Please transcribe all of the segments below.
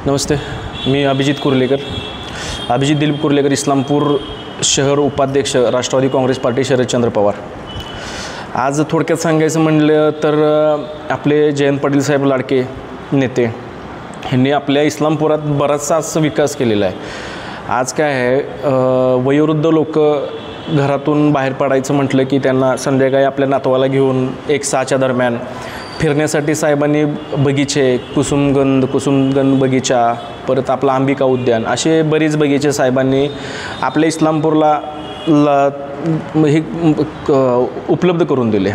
नमस्ते, मी अभिजित दिलीप कुर्लेकर, इस्लामपूर शहर उपाध्यक्ष, राष्ट्रवादी काँग्रेस पार्टी, शरदचंद्र पवार। आज थोडक्यात सांगायचं म्हणलं तर आपले जयंत पाटील साहेब लाडके नेते यांनी आपल्या इस्लामपुरात बराचसा विकास केलेला आहे। आज काय आहे, वयोवृद्ध लोक घरातून बाहेर पडायचं म्हटलं की त्यांना संध्याकाळी आपल्या नातवाला घेऊन 1-6च्या दरम्यान फिरण्यासाठी साहेबांनी बगीचे, कुसुमगंध बगीचा, परत आपला अंबिका उद्यान, असे बरेच बगीचे साहेबांनी आपल्या इस्लामपूरला हे उपलब्ध करून दिले।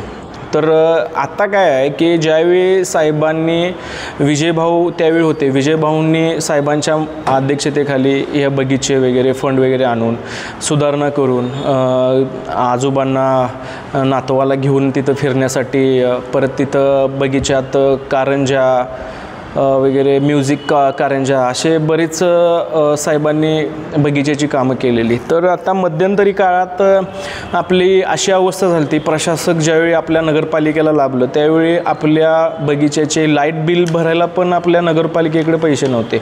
तर आता काय आहे की ज्यावेळी साहेबांनी विजयभाऊ त्यावेळी होते, विजयभाऊंनी साहेबांच्या अध्यक्षतेखाली या बगीचे वगैरे फंड वगैरे आणून सुधारणा करून आजोबांना नातवाला घेऊन तिथं फिरण्यासाठी, परत तिथं बगीच्यात कारंजा वगैरे म्युझिक कारंजा, असे बरेच साहेबांनी बगीच्याची कामं केलेली। तर आता मध्यंतरी काळात आपली अशी अवस्था झाली ती, प्रशासक ज्यावेळी आपल्या नगरपालिकेला लाभलं त्यावेळी आपल्या बगीच्याचे लाईट बिल भरायला पण आपल्या नगरपालिकेकडे पैसे नव्हते।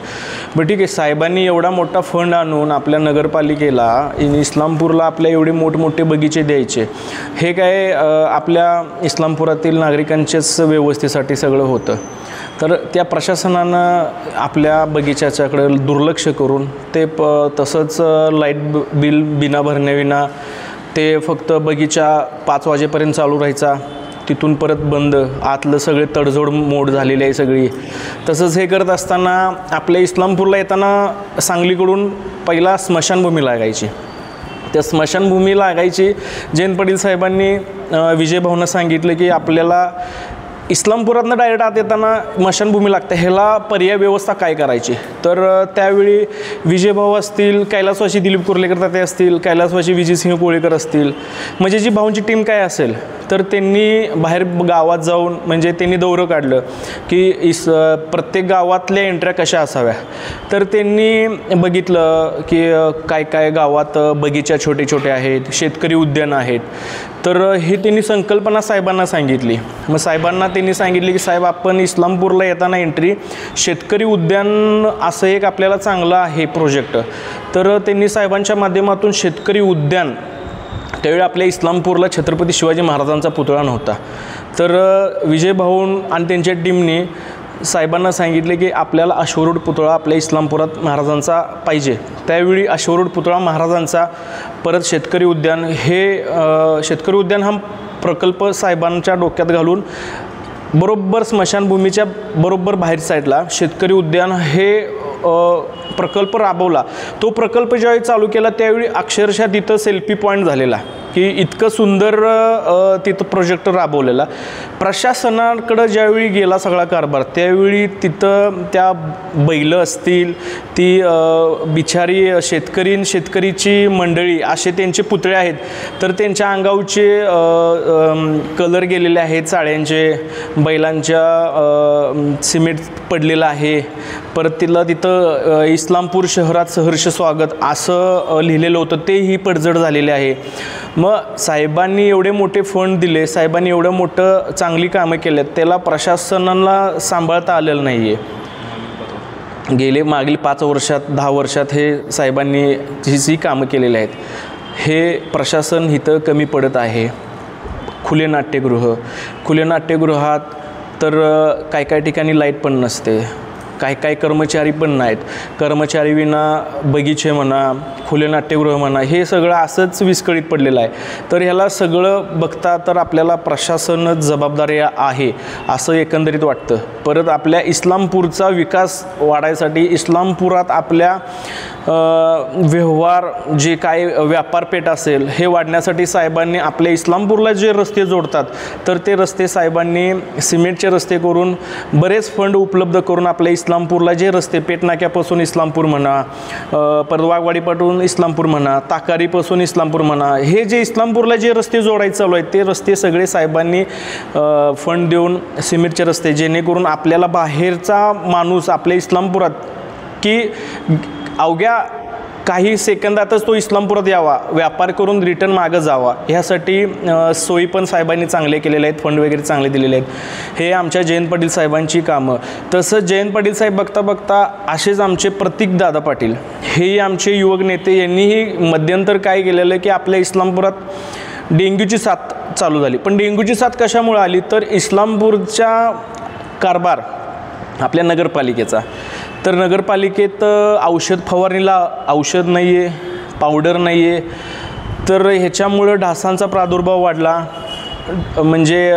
बरं ठीक आहे, साहेबांनी एवढा मोठा फंड आणून आपल्या नगरपालिकेला इस्लामपूरला आपल्या एवढे मोठमोठे बगीचे द्यायचे, हे काय आपल्या इस्लामपुरातील नागरिकांच्याच व्यवस्थेसाठी सगळं होतं। तर त्या प्रशासनानं आपल्या बगीच्याच्याकडे दुर्लक्ष करून ते तसंच लाईट बिल बिना भरण्याविना ते फक्त बगीचा 5 वाजेपर्यंत चालू राहायचा, तिथून परत बंद, आतलं सगळे तडजोड मोड झालेली आहे सगळी। तसंच हे करत असताना आपल्या इस्लामपूरला येताना सांगलीकडून पहिला स्मशानभूमी लागायची। त्या स्मशानभूमी लागायची, जयंत पाटील साहेबांनी विजयभाऊंना सांगितलं की आपल्याला इस्लामपुरातनं डायरेक्ट आत येताना स्मशानभूमी लागते, ह्याला पर्याय व्यवस्था काय करायची। तर त्यावेळी विजयभाऊ असतील, कैलासवासी दिलीप कुर्लेकर ताते असतील, कैलासवासी विजयसिंह कोळेकर असतील, म्हणजे जी भाऊंची टीम काय असेल, तर त्यांनी बाहेर गावात जाऊन म्हणजे त्यांनी दौरं काढलं की प्रत्येक गावातल्या एंट्र्या कशा असाव्या। तर त्यांनी बघितलं की काय काय गावात बगीचा छोटे छोटे आहेत, शेतकरी उद्यान आहेत। तर हे त्यांनी संकल्पना साहेबांना सांगितली। मग साहेबांना त्यांनी सांगितले की साहेब, आपण इस्लामपूरला येताना एंट्री शेतकरी उद्यान असं एक आपल्याला चांगलं आहे प्रोजेक्ट। तर त्यांनी साहेबांच्या माध्यमातून शेतकरी उद्यान, त्यावेळी आपल्या इस्लामपूरला छत्रपती शिवाजी महाराजांचा पुतळा नव्हता, तर विजयभाऊ आणि त्यांच्या टीमने साहेबांना सांगितले की आपल्याला अश्वरूढ पुतळा आपल्या इस्लामपुरात महाराजांचा पाहिजे। त्यावेळी अश्वरूढ पुतळा महाराजांचा, परत शेतकरी उद्यान, हे शेतकरी उद्यान हा प्रकल्प साहेबांच्या डोक्यात घालून बरोबर स्मशानभूमीच्या बरोबर बाहेर साईडला शेतकरी उद्यान हे प्रकल्प राबवला। तो प्रकल्प ज्यावेळी चालू केला त्यावेळी अक्षरशः तिथं सेल्फी पॉईंट झालेला की इतकं सुंदर तिथं प्रोजेक्ट राबवलेला। प्रशासनाकडं ज्यावेळी गेला सगळा कारभार, त्यावेळी तिथं त्या बैलं असतील, ती बिचारी शेतकरीची मंडळी, असे त्यांचे पुतळे आहेत, तर त्यांच्या अंगावचे कलर गेलेले आहेत चाळ्यांचे, बैलांच्या सिमेंट पडलेलं आहे, परत तिथं इस्लामपूर शहरात सहर्ष स्वागत असं लिहिलेलं होतं, तेही पडझड झालेले आहे। मग साहेबांनी एवढे मोठे फंड दिले, साहेबांनी एवढं मोठं चांगली कामं केलेत, त्याला प्रशासनाला सांभाळता आलेलं नाही आहे। गेले मागील 5 वर्षात 10 वर्षात हे साहेबांनी जी कामं केलेली आहेत, हे प्रशासन इथं कमी पडत आहे। खुले नाट्यगृहात तर काय ठिकाणी लाईट पण नसते, काय कर्मचारी पण नाहीत, कर्मचारी विना बगीचे म्हणा, खुले नाट्यगृह म्हणा, हे सगळं असंच विस्कळीत पडलेलं आहे। तर ह्याला सगळं बघता तर आपल्याला प्रशासनच जबाबदारी आहे असं एकंदरीत वाटतं। परत आपल्या इस्लामपूरचा विकास वाढायसाठी, इस्लामपुरात आपल्या व्यवहार जे काय व्यापारपेठ असेल हे वाढण्यासाठी साहेबांनी आपल्या इस्लामपूरला जे रस्ते जोडतात, तर ते रस्ते साहेबांनी सिमेंटचे रस्ते करून बरेच फंड उपलब्ध करून आपल्या इस्लामपूरला जे रस्ते, पेटनाक्यापासून इस्लामपूर म्हणा, परत वाघवाडीपासून इस्लामपूर म्हणा, ताकारीपासून इस्लामपूर म्हणा, हे जे इस्लामपूरला जे रस्ते जोडायचे चालू आहेत, ते रस्ते सगळे साहेबांनी फंड देऊन सिमेंटचे रस्ते, जेणेकरून आपल्याला बाहेरचा माणूस आपल्या इस्लामपुरात की अवघ्या काही सेकंदातच तो इस्लामपुरात यावा, व्यापार करून रिटर्न मागं जावा, ह्यासाठी सोयी पण साहेबांनी चांगले केलेले आहेत, फंड वगैरे चांगले दिलेले आहेत. हे आमच्या जयंत पाटील साहेबांची कामं. तसंच जयंत पाटील साहेब बघता बघता असेच आमचे प्रतीकदादा पाटील हेही आमचे युवक नेते, यांनीही मध्यंतर काय केलेलं की आपल्या इस्लामपुरात डेंग्यूची साथ चालू झाली. पण डेंग्यूची साथ कशामुळे आली तर इस्लामपूरच्या कारभार आपल्या नगरपालिकेचा. तर नगरपालिकेत औषध फवारणीला औषध नाही आहे, पावडर नाही आहे, तर ह्याच्यामुळं ढासांचा प्रादुर्भाव वाढला. म्हणजे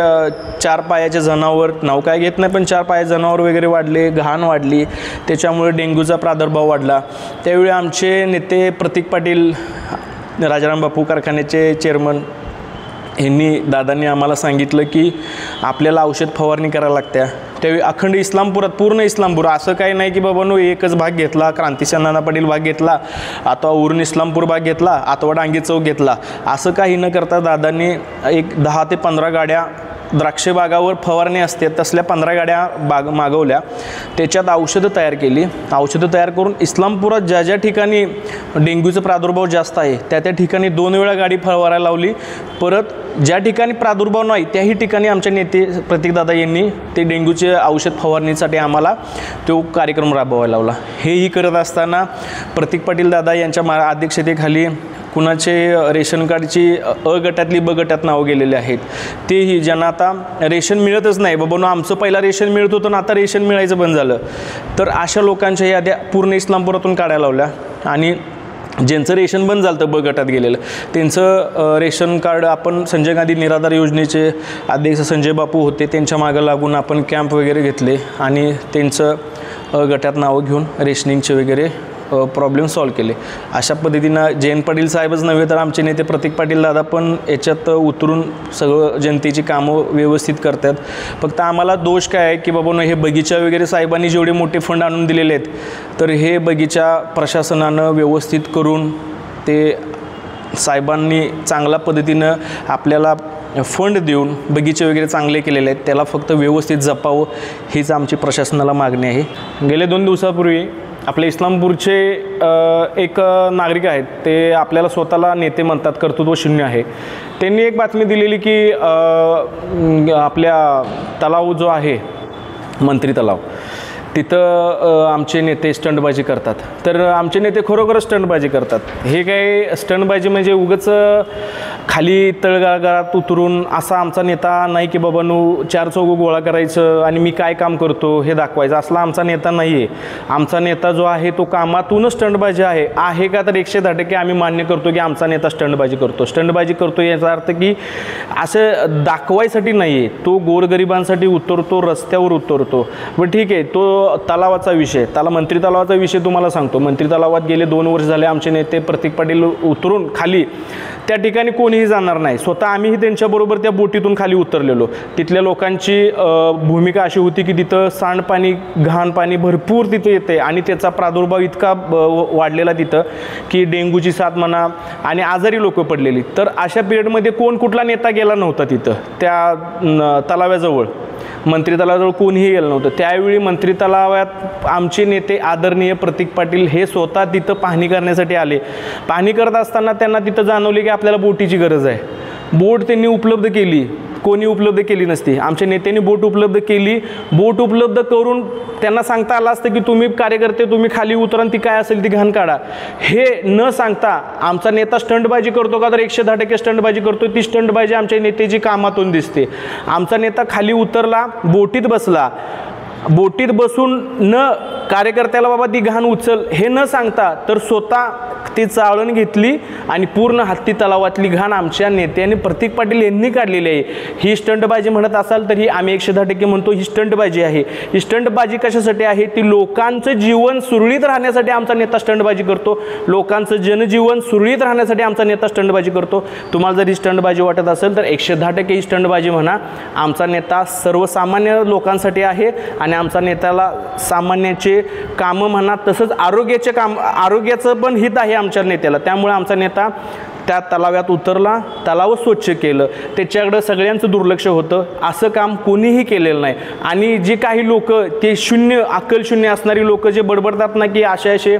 4 पायाचे जनावर, नाव काय घेत नाही, पण 4 पायाचे जनावर वगैरे वाढले, घाण वाढली, त्याच्यामुळे डेंग्यूचा प्रादुर्भाव वाढला. त्यावेळी आमचे नेते प्रतीक पाटील, राजाराम बापू कारखान्याचे चेअरमन, यांनी दादांनी आम्हाला सांगितलं की आपल्याला औषध फवारणी करायला लागत्या. त्यावेळी अखंड इस्लामपुरात, पूर्ण इस्लामपूर, असं काही नाही की बाबांनो एकच भाग घेतला, क्रांतिसिंह नाना पाटील भाग घेतला, आता उरण इस्लामपूर भाग घेतला, अथवा डांगे चौक घेतला, असं काही न करता दादांनी एक 10 ते 15 गाड्या द्राक्ष बागावर फवारणी असते तसल्या 15 गाड्या मागवल्या. त्याच्यात औषधं तयार केली. औषधं तयार करून इस्लामपुरात ज्या ज्या ठिकाणी डेंग्यूचा प्रादुर्भाव जास्त आहे त्या ठिकाणी 2 वेळा गाडी फवारायला लावली. परत ज्या ठिकाणी प्रादुर्भाव नाही त्याही ठिकाणी आमचे नेते प्रतीकदादा यांनी ते डेंग्यूचे औषध फवारणीसाठी आम्हाला तो कार्यक्रम राबवायला लावला. हेही करत असताना प्रतीक पाटील दादा यांच्या अध्यक्षतेखाली कुणाचे रेशन कार्डची अ गटातली ब गटात नावं गेलेले आहेत, तेही ज्यांना आता रेशन मिळतच नाही, बाबांनो आमचं पहिला रेशन मिळत होतं ना आता रेशन मिळायचं बंद झालं, तर अशा लोकांच्या याद्या पूर्ण इस्लामपुरातून काढायला लावल्या. आणि ज्यांचं रेशन बंद झालं तर ब गटात गेलेलं त्यांचं रेशन कार्ड आपण संजय गांधी निराधार योजनेचे अध्यक्ष संजय बापू होते, त्यांच्या मागं लागून आपण कॅम्प वगैरे घेतले आणि त्यांचं गटात नावं घेऊन रेशनिंगचे वगैरे प्रॉब्लेम सॉल्व केले. अशा पद्धतीनं जयंत पाटील साहेबच नव्हे तर आमचे नेते प्रतीक पाटील दादा पण याच्यात उतरून सगळं जनतेची कामं व्यवस्थित करतात. फक्त आम्हाला दोष काय आहे की बाबांनो हे बगीचा वगैरे साहेबांनी जेवढे मोठे फंड आणून दिलेले आहेत तर हे बगीचा प्रशासनानं व्यवस्थित करून ते साहेबांनी चांगल्या पद्धतीनं आपल्याला फंड देऊन बगीचे वगैरे चांगले केलेले आहेत, त्याला फक्त व्यवस्थित जपावं हीच आमची प्रशासनाला मागणी आहे. गेल्या 2 दिवसापूर्वी आपल्या इस्लामपूरचे एक नागरिक आहेत, ते आपल्याला स्वतःला नेते म्हणतात, कर्तृत्व शून्य आहे. त्यांनी एक बातमी दिलेली की आपल्या तलाव जो आहे मंत्री तलाव तिथं आमचे नेते स्टंटबाजी करतात. तर आमचे नेते खरोखरच स्टंटबाजी करतात. हे काय स्टंटबाजी म्हणजे उगाच खाली तळगाळात उतरून असा आमचा नेता नाही की बाबांनो 4 चौघ गोळा करायचं आणि मी काय काम करतो हे दाखवायचं, असला आमचा नेता नाही आहे. आमचा नेता जो आहे तो कामातूनच स्टंटबाजी आहे का तर 110% आम्ही मान्य करतो की आमचा नेता स्टंटबाजी करतो. स्टंटबाजी करतो याचा अर्थ की असं दाखवायसाठी नाही आहे, तो गोरगरिबांसाठी उतरतो, रस्त्यावर उतरतो. बरं ठीक आहे, तो तलावाचा विषय, मंत्री तलावाचा विषय तुम्हाला सांगतो. मंत्री तलावात गेले 2 वर्ष झाले आमचे नेते प्रतीक पाटील उतरून खाली त्या ठिकाणी कोणीही जाणार नाही. स्वतः आम्हीही त्यांच्याबरोबर त्या बोटीतून खाली उतरलेलो. तिथल्या लोकांची भूमिका अशी होती की तिथं सांडपाणी, घाण पाणी भरपूर तिथे येते आणि त्याचा प्रादुर्भाव इतका वाढलेला तिथं की डेंग्यूची साथ म्हणा आणि आजारी लोक पडलेली. तर अशा पिरियडमध्ये कुठला नेता गेला नव्हता तिथं त्या तलाव्याजवळ, मंत्री तलावाजवळ कोणीही गेलं नव्हतं. त्यावेळी मंत्री तलावात आमचे नेते आदरणीय प्रतीक पाटील हे स्वतः तिथं पाहणी करण्यासाठी आले. पाहणी करत असताना त्यांना तिथं जाणवले की आपल्याला बोटीची गरज आहे. बोट त्यांनी उपलब्ध केली, कोणी उपलब्ध केली नसती, आमच्या नेत्यांनी बोट उपलब्ध केली. बोट उपलब्ध करून त्यांना सांगता आलं असतं की तुम्ही कार्यकर्ते तुम्ही खाली उतरा ती काय असेल ती घाण काढा. हे न सांगता आमचा नेता स्टंटबाजी करतो का तर 110% स्टंटबाजी करतो. ती स्टंटबाजी आमच्या नेत्याची कामातून दिसते. आमचा नेता खाली उतरला, बोटीत बसला, बोटीत बसून न कार्यकर्त्याला बाबा ती घाण उचल हे न सांगता तर स्वतः ती चाळण घेतली आणि पूर्ण हत्ती तलावातली घाण आमच्या नेत्याने प्रतीक पाटील यांनी काढलेली आहे. ही स्टंटबाजी म्हणत असाल तर ही आम्ही 110% म्हणतो ही स्टंटबाजी आहे. ही स्टंटबाजी कशासाठी आहे? ती लोकांचं जीवन सुरळीत राहण्यासाठी आमचा नेता स्टंटबाजी करतो. लोकांचं जनजीवन सुरळीत राहण्यासाठी आमचा नेता स्टंटबाजी करतो. तुम्हाला जर ही स्टंटबाजी वाटत असेल तर 110% ही स्टंटबाजी म्हणा. आमचा नेता सर्वसामान्य लोकांसाठी आहे आणि आमचा नेत्याला सामान्याचे कामं म्हणा तसंच आरोग्याचे काम, आरोग्याचं पण हित आहे आमच्या नेत्याला. त्यामुळे आमचा नेता त्या तलावात उतरला, तलाव स्वच्छ केलं, त्याच्याकडं सगळ्यांचं दुर्लक्ष होतं. असं काम कोणीही केलेलं नाही. आणि जे काही लोक ते शून्य अक्कल शून्य असणारी लोक जे बडबडतात ना की असे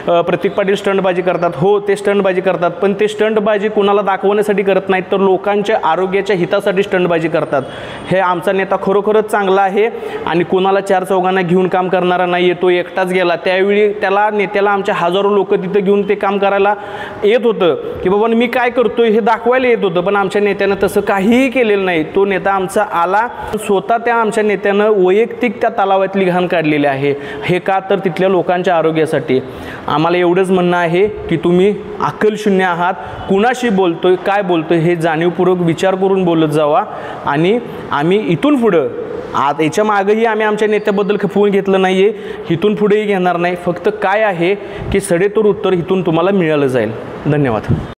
प्रतीक पाटील स्टंटबाजी करतात, हो ते स्टंटबाजी करतात, पण ते स्टंटबाजी कुणाला दाखवण्यासाठी करत नाहीत तर लोकांच्या आरोग्याच्या हितासाठी स्टंटबाजी करतात. हे आमचा नेता खरोखरच चांगला आहे आणि कुणाला चार चौघांना घेऊन काम करणारा नाही आहे. तो एकटाच गेला, त्यावेळी नेत्याला आमच्या हजारो लोक तिथं घेऊन ते काम करायला येत होतं की बाबा मी काय करतोय हे दाखवायला येत होतं, पण आमच्या नेत्यानं तसं काहीही केलेलं नाही. तो नेता आमचा आला, स्वतः त्या आमच्या नेत्यानं वैयक्तिक त्या तलावातली घाण काढलेली आहे. हे का तर तिथल्या लोकांच्या आरोग्यासाठी. आम्हाला एवढंच म्हणणं आहे की तुम्ही अक्कलशून्य आहात, कुणाशी बोलतोय काय बोलतोय हे जाणीवपूर्वक विचार करून बोलत जावा. आणि आम्ही इथून पुढं याच्या मागेही आम्ही आमच्या नेत्याबद्दल खपवून घेतलं नाही आहे, इथून पुढेही घेणार नाही. फक्त काय आहे की सडेतोड उत्तर इथून तुम्हाला मिळालं जाईल. धन्यवाद.